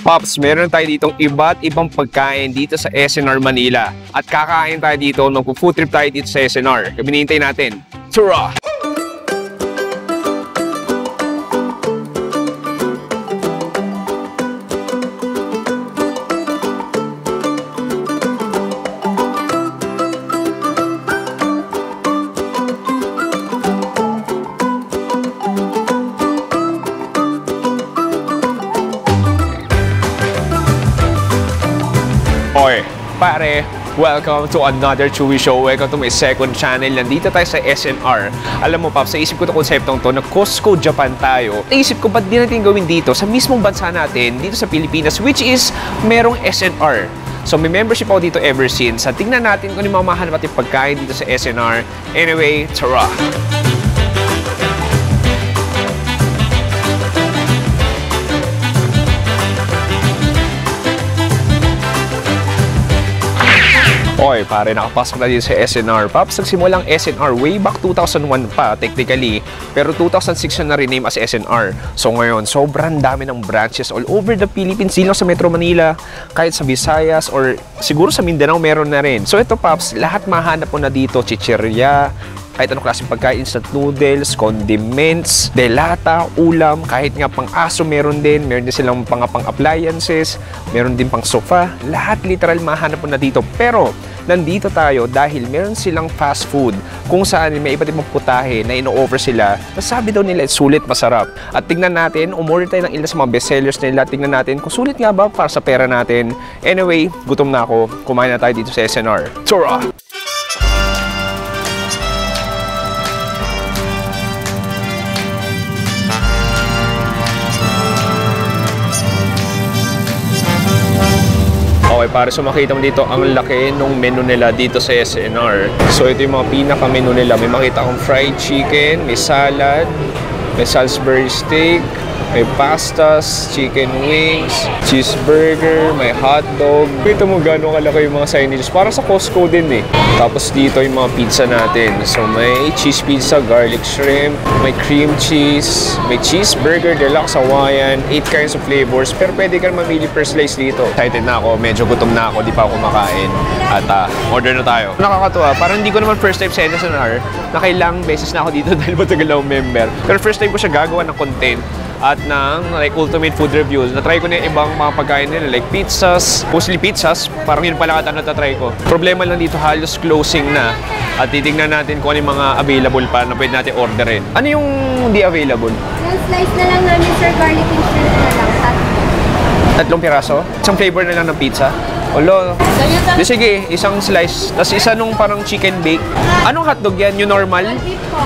Pops, meron tayo ditong iba't ibang pagkain dito sa SNR Manila. At kakain tayo dito, mag-food trip tayo dito sa SNR. Hinihintay natin. Tara! Oy, pare, welcome to another Chewy Show. Welcome to my second channel. Nandito tayo sa SNR. Alam mo, Pops, sa isip ko na konseptong to na Costco Japan tayo. Naisip ko, ba't di natin gawin dito sa mismong bansa natin, dito sa Pilipinas, which is merong SNR. So may membership ako dito ever since. At tingnan natin kung ano yung mga mahanap natin pagkain dito sa SNR. Anyway, tara! Oy, pare, nakapasok na dito sa SNR. Pops, nagsimulang SNR way back 2001 pa, technically. Pero 2006 na rename as SNR. So ngayon, sobrang dami ng branches all over the Philippines. Di lang sa Metro Manila, kahit sa Visayas, or siguro sa Mindanao meron na rin. So ito, Pops, lahat mahanap mo na dito. Chichirya, kahit anong klaseng pagkain, instant noodles, condiments, delata, ulam, kahit nga pang aso meron din silang pang appliances, meron din pang sofa, lahat literal mahanap mo na dito. Pero nandito tayo dahil meron silang fast food kung saan may iba't ibang putahe na ino-offer sila. Nasabi daw nila sulit, masarap. At tingnan natin, umorder tayo ng ilan sa mga bestsellers nila. Tingnan natin kung sulit nga ba para sa pera natin. Anyway, gutom na ako. Kumain na tayo dito sa SNR. Tara! Okay, para so makita mo dito ang laki ng menu nila dito sa SNR. So ito yung mga pinaka-menu nila. May makita akong fried chicken, may salad, may Salisbury steak, may pastas, chicken wings, cheeseburger, may hotdog. Kita mo gano'ng kalaki yung mga signages. Parang sa Costco din eh. Tapos dito yung mga pizza natin. So may cheese pizza, garlic shrimp, may cream cheese, may cheeseburger, deluxe Hawaiian, 8 kinds of flavors. Pero pwede ka mamili per slice dito. Excited na ako, medyo gutom na ako, di pa ako kumakain. At order na tayo. Nakakatuwa, parang hindi ko naman first time sa SNR. Nakailang beses na ako dito dahil matagal akong member. Pero first time ko siya gagawa ng content at ng like ultimate food reviews. Na-try ko na yung ibang mga pagkain nila like pizzas, mostly pizzas. Parang yun pala kata na-try ko. Problema lang dito, halos closing na. At titignan natin kung ano yung mga available pa na pwede natin orderin. Ano yung hindi available? Yung slice na lang namin, sir, garlic and shrimp na lang. Tatlong piraso? Isang flavor na lang ng pizza? Olo. Di sige, isang slice. Tapos isa nung parang chicken bake. Anong hotdog yan? Yung normal? All beef po.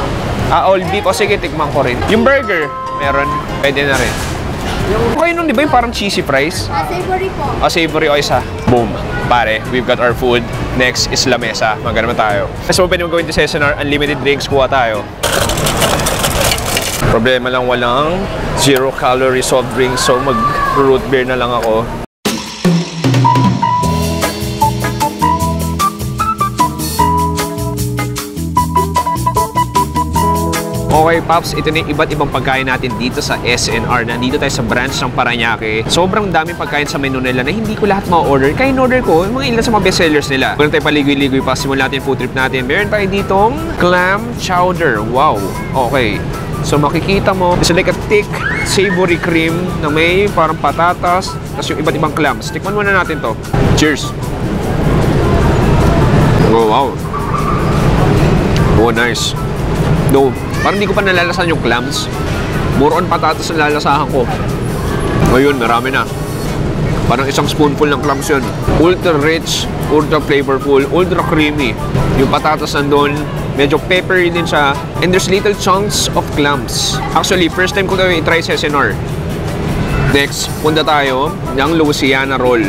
All beef. O sige, tikman ko rin. Yung burger, meron. Pwede na rin. Okay nun, di ba yung parang cheesy fries? Savory po. Savory o isa. Boom. Pare, we've got our food. Next is lamesa. Magana naman tayo. So, pwede mo gawin sa SNR. Unlimited drinks. Kuha tayo. Problema lang, walang 0-calorie soft drinks. So, mag-root beer na lang ako. Okay, Pops, ito na yung iba't ibang pagkain natin dito sa SNR. Nandito tayo sa branch ng Parañaque. Sobrang daming pagkain sa menu nila na hindi ko lahat ma-order. Kaya in-order ko yung mga ilan sa mga bestsellers nila. Kung tayo paligoy-ligoy pa, simulan natin food trip natin. Meron tayo ditong clam chowder. Wow, okay. So makikita mo, it's like a thick savory cream na may parang patatas, tapos yung iba't ibang clams. Tikman muna natin to. Cheers! Oh, wow. Oh, nice. No, parang hindi ko pa nalalasan yung clams. More on patatas ang lalasahan ko. Ngayon, marami na. Parang isang spoonful ng clams yun. Ultra rich, ultra flavorful, ultra creamy. Yung patatas nandun, medyo peppery din siya. And there's little chunks of clams. Actually, first time ko na i-try sa SNR. Next, punta tayo ng Louisiana roll.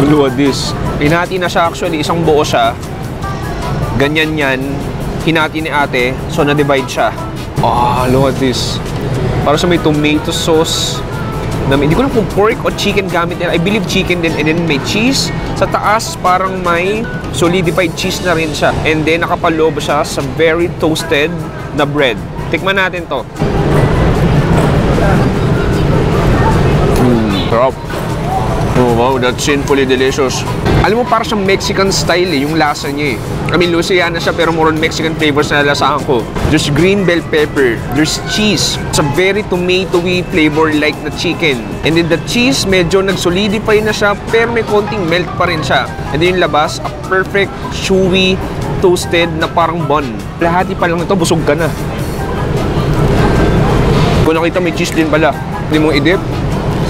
Look at this. Hinati na siya actually, isang buo siya. Ganyan yan. Hinati ni ate, so na-divide siya. Look at this. Para sa may tomato sauce. Hindi ko lang kung pork o chicken gamit nila. I believe chicken din. And then may cheese. Sa taas, parang may solidified cheese na rin siya. And then nakapaloob siya sa very toasted na bread. Tikman natin to. Sarap. Oh, wow, that's sinfully delicious. Alam mo, para siyang Mexican style yung lasa niya I mean, Louisiana siya pero more on Mexican flavors na lasahan ko. There's green bell pepper, there's cheese. It's a very tomatoey flavor like the chicken. And then the cheese, medyo nag-solidify na siya pero may konting melt pa rin siya. And then yung labas, a perfect, chewy, toasted na parang bun. Lahati pa lang ito, busog ka na. Kung nakita, may cheese din pala. Hindi mo i-dip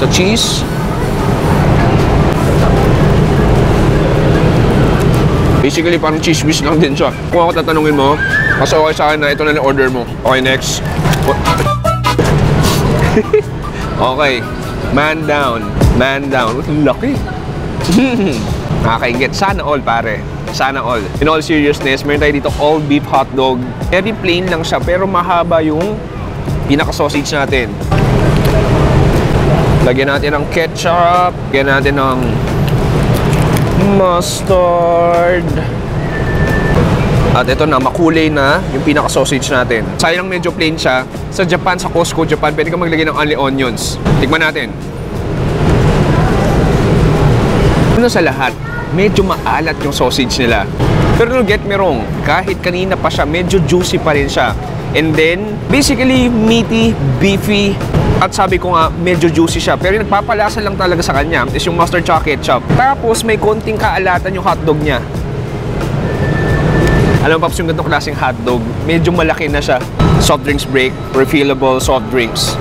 sa cheese. Basically, parang cheese whiz lang din siya. Kung ako tatanungin mo, mas okay sa akin na ito na order mo. Okay, next. Okay. Man down. Man down. Lucky. Nakakaingit. Sana all, pare. Sana all. In all seriousness, meron tayo dito all beef hotdog. Very plain lang siya, pero mahaba yung pinaka-sausage natin. Lagyan natin ng ketchup. Lagyan natin ng mustard. At ito na, makulay na yung pinaka-sausage natin. Sayang medyo plain siya. Sa Japan, sa Costco, Japan, pwede ka maglagay ng only onions. Tikman natin. Ano sa lahat, medyo maalat yung sausage nila. Pero don't get me wrong, kahit kanina pa siya, medyo juicy pa rin siya. And then, basically, meaty, beefy, at sabi ko nga, medyo juicy siya. Pero yung nagpapalasa lang talaga sa kanya is yung mustard tsaka ketchup. Tapos, may konting kaalatan yung hotdog niya. Alam mo, Paps, yung ganitong klaseng hotdog, medyo malaki na siya. Soft drinks break, refillable soft drinks.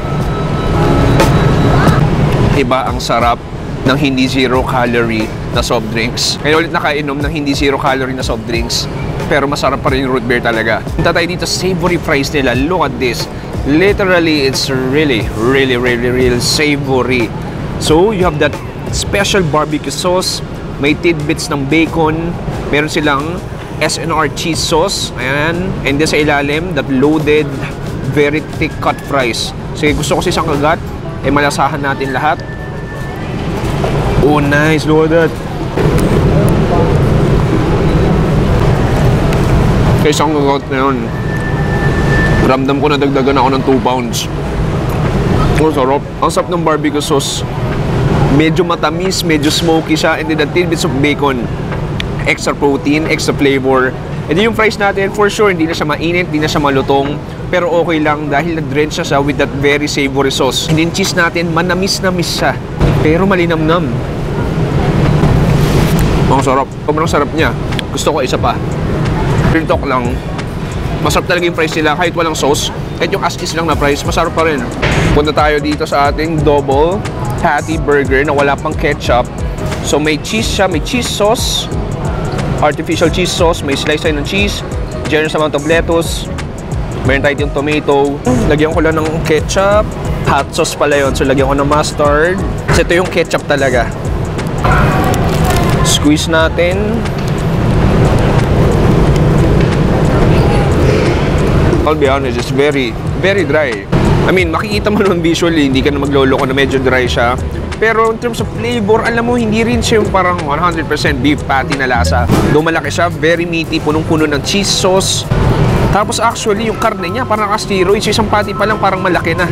Iba ang sarap ng hindi zero-calorie na soft drinks. Kaya ulit nakainom ng hindi zero-calorie na soft drinks. Pero masarap pa rin yung root beer talaga. Punta tayo dito, savory fries nila. Look at this. Literally, it's really savory. So, you have that special barbecue sauce. May tidbits ng bacon. Meron silang SNR cheese sauce. Ayan. And then sa ilalim, that loaded, very thick cut fries. Sige, gusto ko sa isang kagat. Malasahan natin lahat. Oh, nice. Look at that. Kaya isang kagat na yun. Ramdam ko na dagdagan ako ng 2 pounds. Oh, sarap. Ang sarap ng barbecue sauce. Medyo matamis, medyo smoky siya. And then the tidbits of bacon. Extra protein, extra flavor. And then yung fries natin, for sure, hindi na siya mainit, hindi na siya malutong. Pero okay lang dahil nag-drench siya with that very savory sauce. And then cheese natin, manamis-namis siya. Pero malinamnam. Ang sarap. Sobrang sarap niya. Gusto ko isa pa. Real talk lang. Masarap talaga yung fries nila kahit walang sauce. Kahit yung as-is lang na fries, masarap pa rin. Punta tayo dito sa ating double patty burger na wala pang ketchup. So may cheese siya, may cheese sauce, artificial cheese sauce, may slice tayo ng cheese, generous amount of lettuce, meron tayo yung tomato. Lagyan ko lang ng ketchup. Hot sauce pala yun, so lagyan ko ng mustard. Kasi ito yung ketchup talaga. Squeeze natin. I'll be honest, it's very dry. I mean, makikita mo naman visually, hindi ka na magloloko na medyo dry siya. Pero in terms of flavor, alam mo, hindi rin siya yung parang 100% beef patty na lasa. Though malaki siya, very meaty, punong-puno ng cheese sauce. Tapos actually, yung karne niya parang steroids. Yung isang patty pa lang parang malaki na.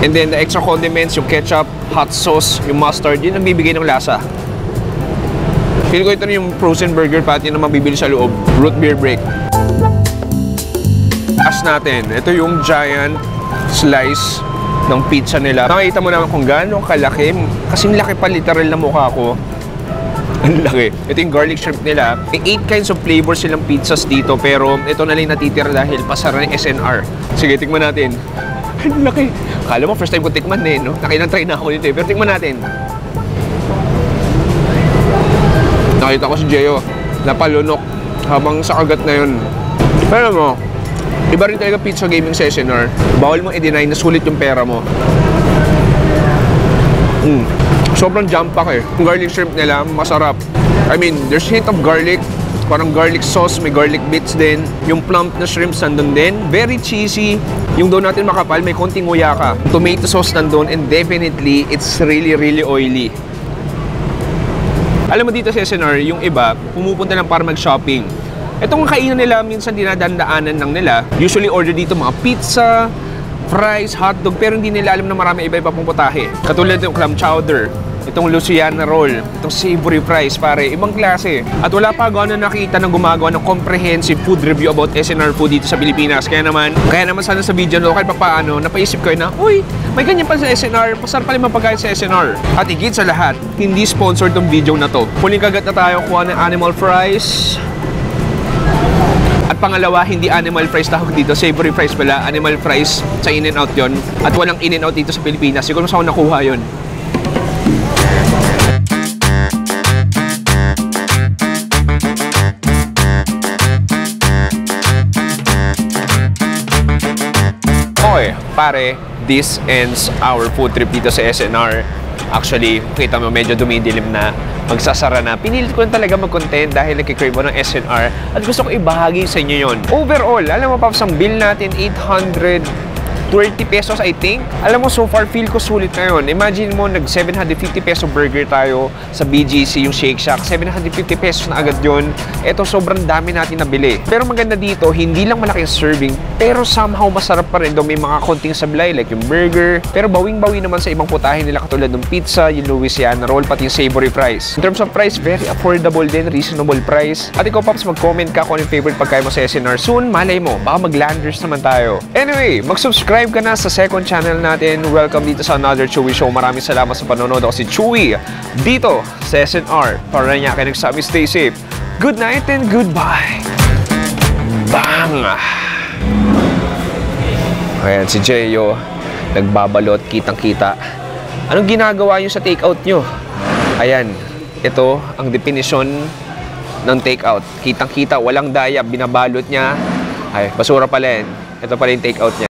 And then the extra condiments, yung ketchup, hot sauce, yung mustard, yun ang bibigay ng lasa. Feel ko ito na yung frozen burger patty na mabibili sa loob. Root beer break. As natin, ito yung giant slice ng pizza nila. Nakita mo naman kung gaano kalaki. Kasing laki pa literal na mukha ko. Ang laki. Ito yung garlic shrimp nila. May 8 kinds of flavors silang pizzas dito. Pero ito na lang natitira dahil pasara ng SNR. Sige, tikman natin. Ang laki. Kala mo, first time ko tikman eh, no? Nakailang-try na ako dito eh. Pero tikman natin. Nakita ko si Gio. Napalunok habang sa kagat na yun. Pero mo, iba rin talaga pizza gaming sa SNR. Bawal mong i-deny na sulit yung pera mo. Sobrang jam-pack eh. Yung garlic shrimp nila, masarap. I mean, there's hint of garlic. Parang garlic sauce, may garlic bits din. Yung plump na shrimps nandun din. Very cheesy. Yung dough natin makapal, may konting nguya ka. Tomato sauce nandun, and definitely, it's really oily. Alam mo dito sa SNR, yung iba, pumupunta lang para mag-shopping. Itong kainan nila, minsan dinadaan-daanan lang nila. Usually order dito mga pizza, fries, hotdog, pero hindi nila alam na marami iba-iba pong putahe. Katulad yung clam chowder, Itong Louisiana Roll, itong savory fries, pare, ibang klase. At wala pa ako nakita ng gumagawa ng comprehensive food review about SNR food dito sa Pilipinas. Kaya naman sana sa video no, kahit papaano, napaisip ko na, uy, may ganyan pa sa SNR, masarap pala yung pagkain sa SNR. At higit sa lahat, hindi sponsored tong video na to. Huling kagat na tayo kuha ng animal fries. At pangalawa, hindi animal fries tawag dito, savory fries pala, animal fries sa In-N-Out yon. At walang In-N-Out dito sa Pilipinas. Siguro mas ako nakuha yon. Okay, pare, this ends our food trip dito sa SNR. Actually, kita mo medyo dumidilim na, magsasara na. Pinilit ko lang talaga mag-content dahil nagkikrave mo ng SNR at gusto ko ibahagi sa inyo yon. Overall, alam mo Paps, ang bill natin 830 pesos I think. Alam mo, so far feel ko sulit na yun. Imagine mo, nag 750 peso burger tayo sa BGC, yung Shake Shack. 750 pesos na agad yun. Eto, sobrang dami natin nabili. Pero maganda dito, hindi lang malaking serving, pero somehow masarap pa rin daw. May mga konting sablay like yung burger. Pero bawing-bawi naman sa ibang putahe nila katulad ng pizza, yung Louisiana Roll, pati yung savory fries. In terms of price, very affordable din, reasonable price. At ikaw, Paps, mag-comment ka kung ano yung favorite pagkain mo sa SNR. Soon, malay mo, baka mag-landers naman tayo. Anyway, mag-subscribe ka na sa second channel natin. Welcome dito sa Another Chewy Show. Maraming salamat sa panonood. Ako si Chewy dito sa SNR. Para niya kayo nagsabi, stay safe. Good night and goodbye. Bang! Ayan, si Jeyo nagbabalot, kitang-kita. Anong ginagawa nyo sa takeout nyo? Ayan, ito ang definisyon ng takeout. Kitang-kita, walang daya, binabalot niya. Ay, basura pala yan. Ito pala yung takeout niya.